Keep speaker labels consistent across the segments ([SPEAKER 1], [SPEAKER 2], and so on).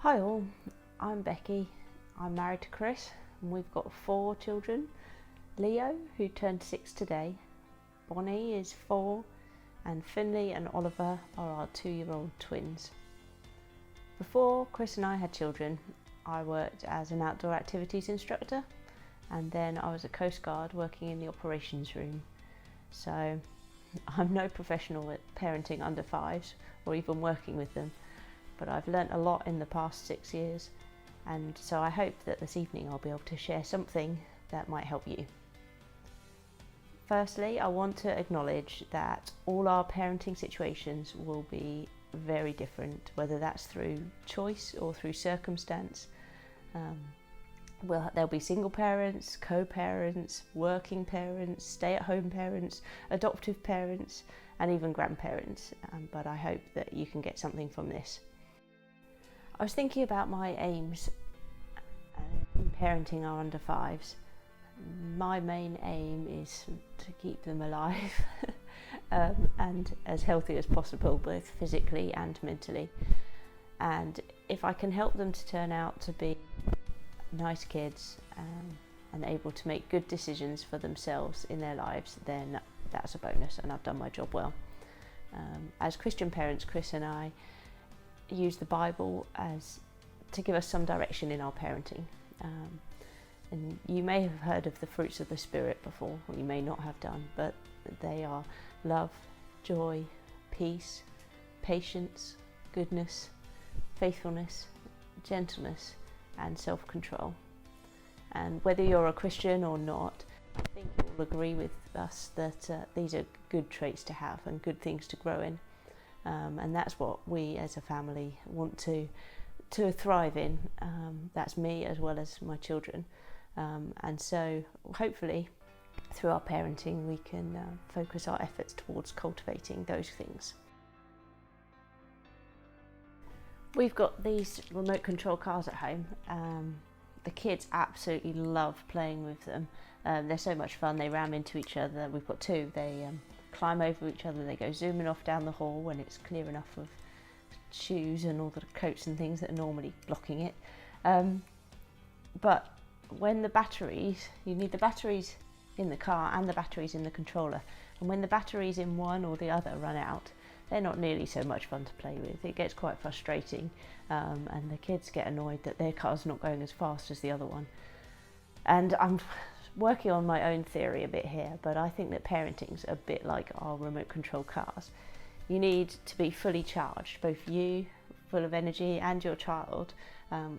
[SPEAKER 1] Hi all, I'm Becky. I'm married to Chris and we've got 4 children. Leo, who turned 6 today, Bonnie is 4, and Finley and Oliver are our 2-year-old twins. Before Chris and I had children, I worked as an outdoor activities instructor, and then I was a Coast Guard working in the operations room. So I'm no professional at parenting under 5s or even working with them, but I've learnt a lot in the past 6 years, and so I hope that this evening I'll be able to share something that might help you. Firstly, I want to acknowledge that all our parenting situations will be very different, whether that's through choice or through circumstance. There'll be single parents, co-parents, working parents, stay-at-home parents, adoptive parents, and even grandparents, but I hope that you can get something from this. I was thinking about my aims in parenting our under 5s. My main aim is to keep them alive and as healthy as possible, both physically and mentally. And if I can help them to turn out to be nice kids and able to make good decisions for themselves in their lives, then that's a bonus and I've done my job well. As Christian parents, Chris and I use the Bible to give us some direction in our parenting. And you may have heard of the fruits of the Spirit before, or you may not have done, but they are love, joy, peace, patience, goodness, faithfulness, gentleness, and self-control. And whether you're a Christian or not, I think you'll agree with us that these are good traits to have and good things to grow in. And that's what we as a family want to thrive in. That's me as well as my children. And so hopefully through our parenting we can focus our efforts towards cultivating those things. We've got these remote control cars at home. The kids absolutely love playing with them. They're so much fun, they ram into each other. We've got 2, they climb over each other, they go zooming off down the hall when it's clear enough of shoes and all the coats and things that are normally blocking it. But when you need the batteries in the car and the batteries in the controller, and when the batteries in one or the other run out, they're not nearly so much fun to play with. It gets quite frustrating, and the kids get annoyed that their car's not going as fast as the other one. And I'm working on my own theory a bit here, but I think that parenting's a bit like our remote control cars. You need to be fully charged, both you, full of energy, and your child,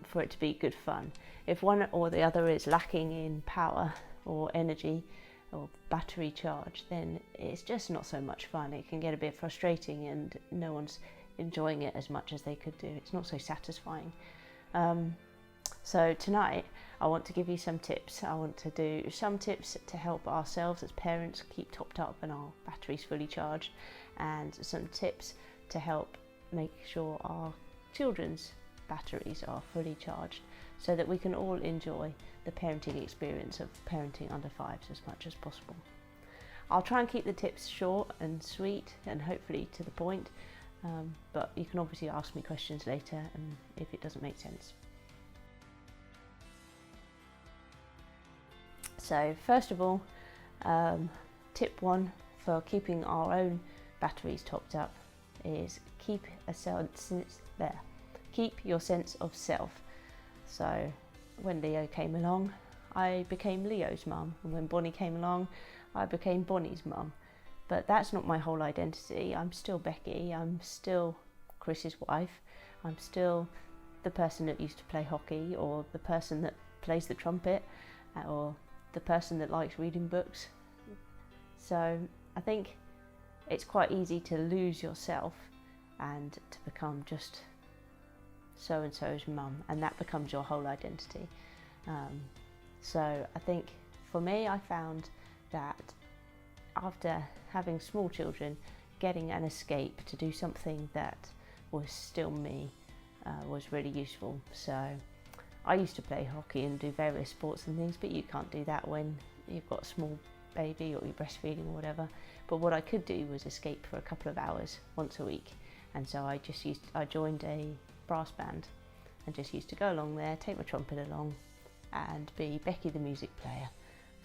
[SPEAKER 1] for it to be good fun. If one or the other is lacking in power or energy or battery charge, then it's just not so much fun. It can get a bit frustrating and no one's enjoying it as much as they could do. It's not so satisfying. So tonight I want to give you some tips. I want to do some tips to help ourselves as parents keep topped up and our batteries fully charged, and some tips to help make sure our children's batteries are fully charged so that we can all enjoy the parenting experience of parenting under 5s as much as possible. I'll try and keep the tips short and sweet and hopefully to the point, but you can obviously ask me questions later and if it doesn't make sense. So first of all, tip 1 for keeping our own batteries topped up is keep your sense of self. So when Leo came along, I became Leo's mum, and when Bonnie came along, I became Bonnie's mum. But that's not my whole identity. I'm still Becky, I'm still Chris's wife, I'm still the person that used to play hockey, or the person that plays the trumpet, or the person that likes reading books. So I think it's quite easy to lose yourself and to become just so-and-so's mum, and that becomes your whole identity. So I think for me, I found that after having small children, getting an escape to do something that was still me was really useful. So I used to play hockey and do various sports and things, but you can't do that when you've got a small baby or you're breastfeeding or whatever. But what I could do was escape for a couple of hours once a week, and so I joined a brass band, and just used to go along there, take my trumpet along and be Becky the music player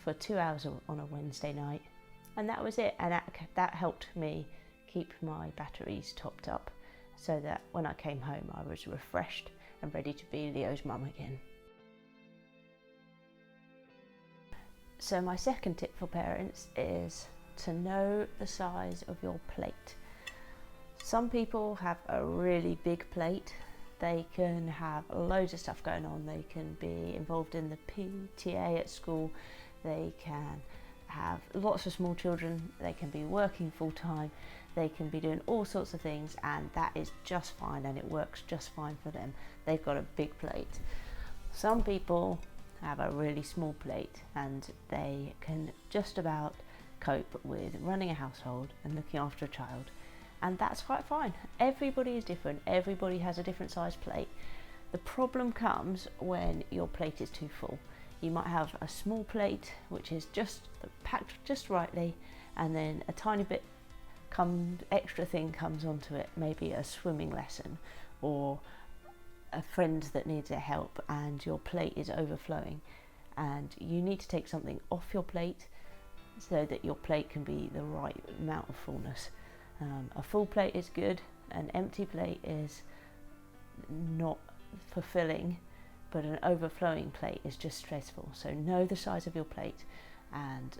[SPEAKER 1] for 2 hours on a Wednesday night. And that was it, and that helped me keep my batteries topped up so that when I came home I was refreshed and ready to be Leo's mum again. So my second tip for parents is to know the size of your plate. Some people have a really big plate. They can have loads of stuff going on. They can be involved in the PTA at school. They can have lots of small children. They can be working full time. They can be doing all sorts of things, and that is just fine, and it works just fine for them. They've got a big plate. Some people have a really small plate and they can just about cope with running a household and looking after a child, and that's quite fine. Everybody is different. Everybody has a different size plate. The problem comes when your plate is too full. You might have a small plate which is just packed just rightly, and then a tiny bit extra thing comes onto it, maybe a swimming lesson or a friend that needs their help, and your plate is overflowing, and you need to take something off your plate so that your plate can be the right amount of fullness. A full plate is good, an empty plate is not fulfilling, but an overflowing plate is just stressful. So know the size of your plate, and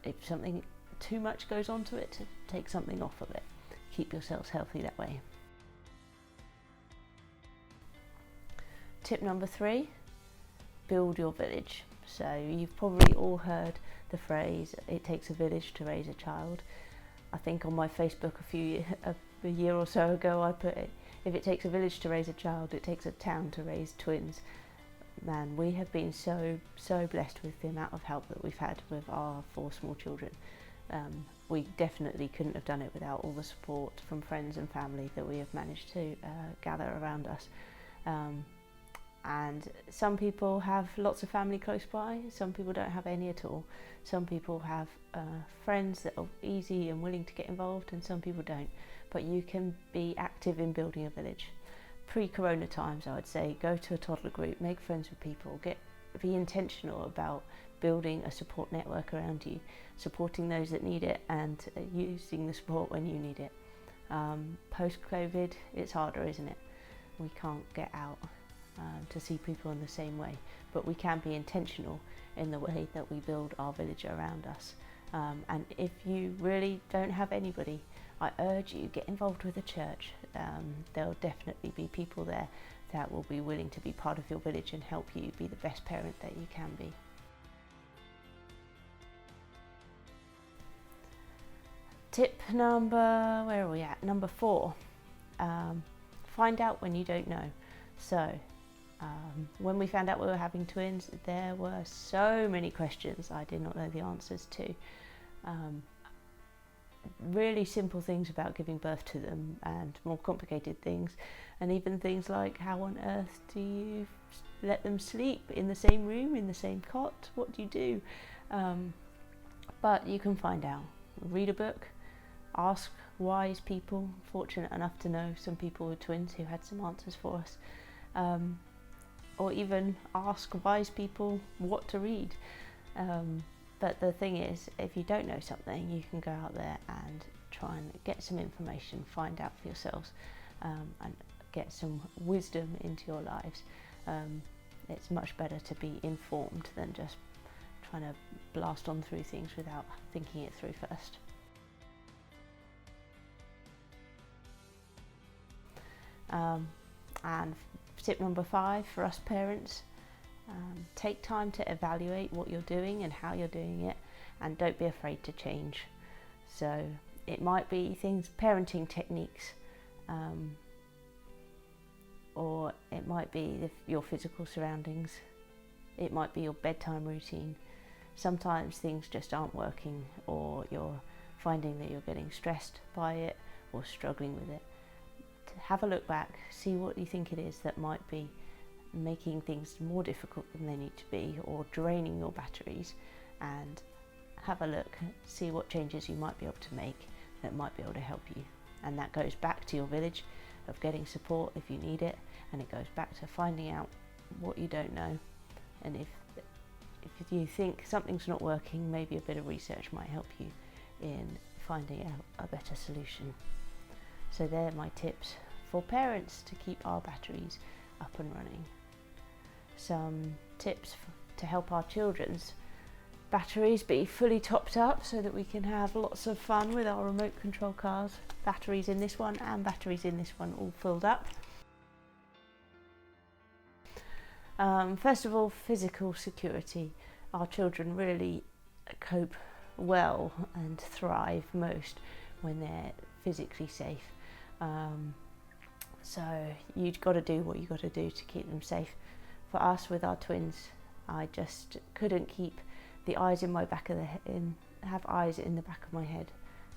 [SPEAKER 1] if something too much goes onto it, take something off of it. Keep yourselves healthy that way. Tip number 3, build your village. So you've probably all heard the phrase, it takes a village to raise a child. I think on my Facebook a year or so ago I put it, if it takes a village to raise a child, it takes a town to raise twins. Man, we have been so blessed with the amount of help that we've had with our 4 small children. We definitely couldn't have done it without all the support from friends and family that we have managed to gather around us. And some people have lots of family close by, some people don't have any at all. Some people have friends that are easy and willing to get involved, and some people don't. But you can be active in building a village. Pre-corona times, I would say, go to a toddler group, make friends with people, be intentional about building a support network around you, supporting those that need it, and using the support when you need it. Post-COVID, it's harder, isn't it? We can't get out to see people in the same way, but we can be intentional in the way that we build our village around us. And if you really don't have anybody, I urge you, get involved with a church. There'll definitely be people there that will be willing to be part of your village and help you be the best parent that you can be. Tip number, where are we at? Number 4, find out when you don't know. So when we found out we were having twins, there were so many questions I did not know the answers to. Really simple things about giving birth to them, and more complicated things, and even things like, how on earth do you let them sleep in the same room, in the same cot? What do you do? But you can find out. Read a book, ask wise people, fortunate enough to know some people with twins who had some answers for us. Or even ask wise people what to read. But the thing is, if you don't know something, you can go out there and try and get some information, find out for yourselves, and get some wisdom into your lives. It's much better to be informed than just trying to blast on through things without thinking it through first. And tip number 5 for us parents, take time to evaluate what you're doing and how you're doing it, and don't be afraid to change. So it might be things, parenting techniques, or it might be your physical surroundings, it might be your bedtime routine. Sometimes things just aren't working, or you're finding that you're getting stressed by it or struggling with it. Have a look back, see what you think it is that might be making things more difficult than they need to be, or draining your batteries, and have a look, see what changes you might be able to make that might be able to help you. And that goes back to your village, of getting support if you need it, and it goes back to finding out what you don't know, and if you think something's not working, maybe a bit of research might help you in finding out a better solution. So they're my tips for parents to keep our batteries up and running. Some tips to help our children's batteries be fully topped up so that we can have lots of fun with our remote control cars. Batteries in this one and batteries in this one all filled up. First of all, physical security. Our children really cope well and thrive most when they're physically safe. So you've got to do what you've got to do to keep them safe. For us with our twins, I just couldn't keep the eyes in my back of the have eyes in the back of my head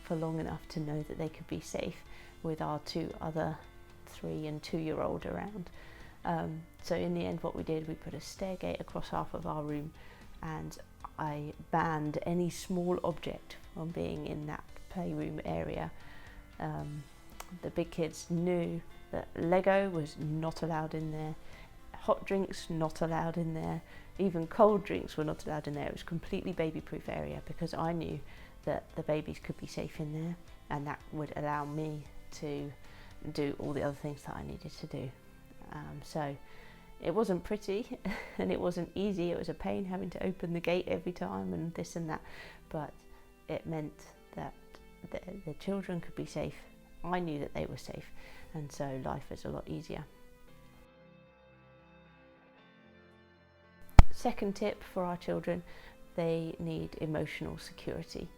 [SPEAKER 1] for long enough to know that they could be safe with our two other 3 and 2-year-old around. So in the end, what we did, we put a stair gate across half of our room, and I banned any small object from being in that playroom area. The big kids knew that Lego was not allowed in there, hot drinks not allowed in there, even cold drinks were not allowed in there. It was a completely baby-proof area because I knew that the babies could be safe in there, and that would allow me to do all the other things that I needed to do. So it wasn't pretty and it wasn't easy. It was a pain having to open the gate every time and this and that, but it meant that the children could be safe. I knew that they were safe, and so life is a lot easier. Second tip for our children, they need emotional security.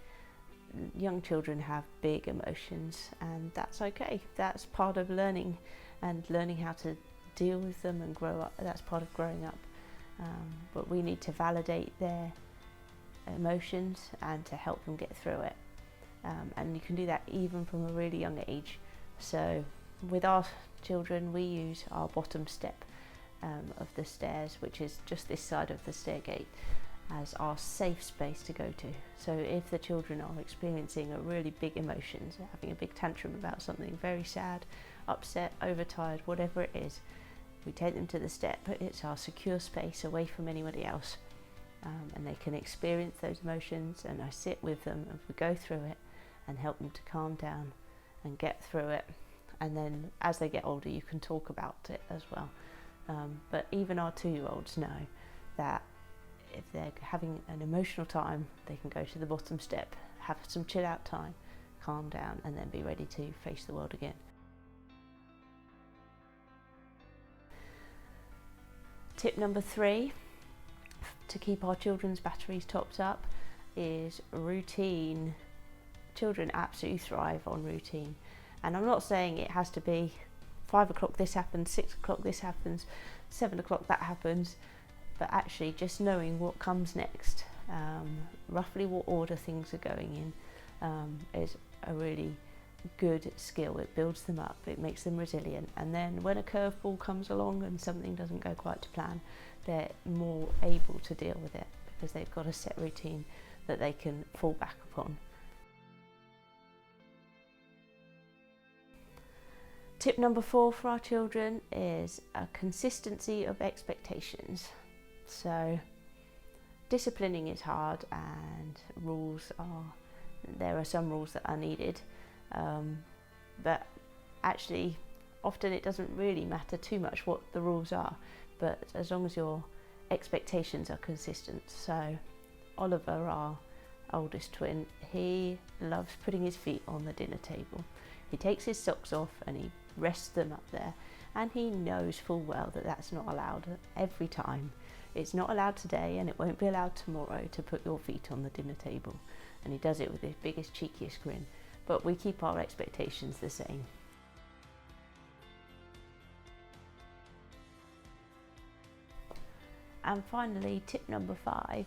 [SPEAKER 1] Young children have big emotions, and that's okay. That's part of learning, and learning how to deal with them and grow up. That's part of growing up. But we need to validate their emotions and to help them get through it. And you can do that even from a really young age. So with our children, we use our bottom step of the stairs, which is just this side of the stair gate, as our safe space to go to. So if the children are experiencing a really big emotions, having a big tantrum about something, very sad, upset, overtired, whatever it is, we take them to the step. It's our secure space away from anybody else, and they can experience those emotions, and I sit with them and we go through it and help them to calm down and get through it. And then as they get older, you can talk about it as well. But even our 2-year-olds know that if they're having an emotional time, they can go to the bottom step, have some chill out time, calm down, and then be ready to face the world again. Tip number 3 to keep our children's batteries topped up is routine. Children absolutely thrive on routine, and I'm not saying it has to be 5 o'clock this happens, 6 o'clock this happens, 7 o'clock that happens, but actually just knowing what comes next, roughly what order things are going in, is a really good skill. It builds them up, it makes them resilient, and then when a curveball comes along and something doesn't go quite to plan, they're more able to deal with it because they've got a set routine that they can fall back upon. Tip number 4 for our children is a consistency of expectations. So disciplining is hard, and there are some rules that are needed, but actually often it doesn't really matter too much what the rules are, but as long as your expectations are consistent. So Oliver, our oldest twin, he loves putting his feet on the dinner table. He takes his socks off and he rests them up there, and he knows full well that that's not allowed every time. It's not allowed today, and it won't be allowed tomorrow to put your feet on the dinner table, and he does it with his biggest, cheekiest grin, but we keep our expectations the same. And finally, tip number 5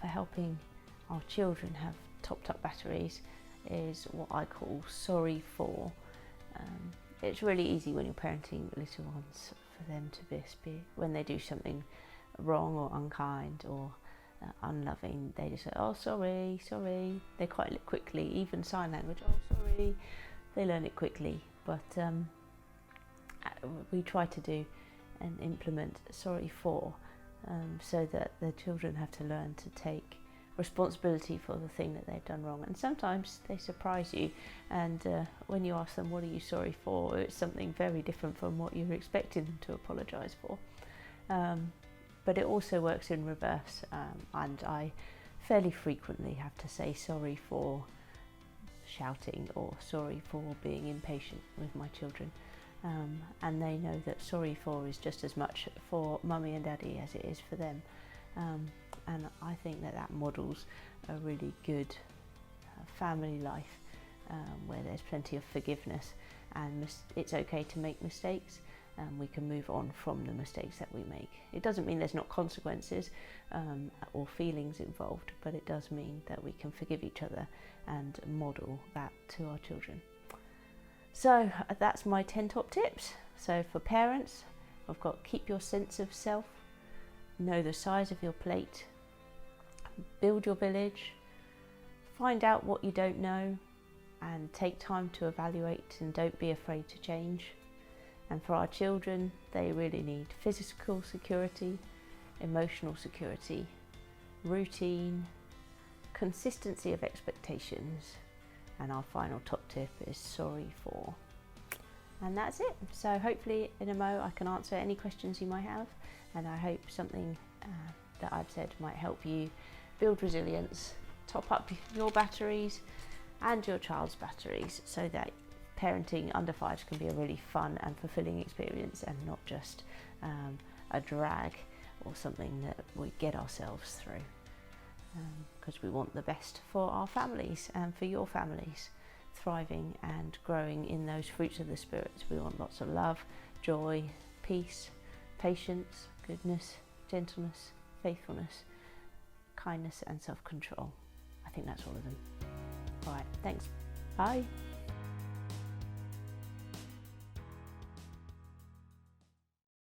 [SPEAKER 1] for helping our children have topped up batteries is what I call sorry for. It's really easy when you're parenting little ones for them to be when they do something wrong or unkind or unloving, they just say, oh sorry, sorry. They quite quickly, even sign language, oh sorry, they learn it quickly. But we try to do and implement sorry for, so that the children have to learn to take responsibility for the thing that they've done wrong. And sometimes they surprise you, and when you ask them, what are you sorry for, it's something very different from what you're expecting them to apologise for. But it also works in reverse, and I fairly frequently have to say sorry for shouting or sorry for being impatient with my children. And they know that sorry for is just as much for mummy and daddy as it is for them. And I think that that models a really good family life, where there's plenty of forgiveness, and it's okay to make mistakes, and we can move on from the mistakes that we make. It doesn't mean there's not consequences or feelings involved, but it does mean that we can forgive each other and model that to our children. So that's my 10 top tips. So for parents, I've got keep your sense of self, know the size of your plate, build your village, find out what you don't know, and take time to evaluate, and don't be afraid to change. And for our children, they really need physical security, emotional security, routine, consistency of expectations, and our final top tip is sorry for. And that's it. So hopefully in a mo I can answer any questions you might have, and I hope something that I've said might help you build resilience, top up your batteries and your child's batteries, so that parenting under 5s can be a really fun and fulfilling experience, and not just a drag or something that we get ourselves through. Because we want the best for our families and for your families, thriving and growing in those fruits of the Spirit. We want lots of love, joy, peace, patience, goodness, gentleness, faithfulness, kindness and self-control. I think that's all of them. All right, thanks. Bye.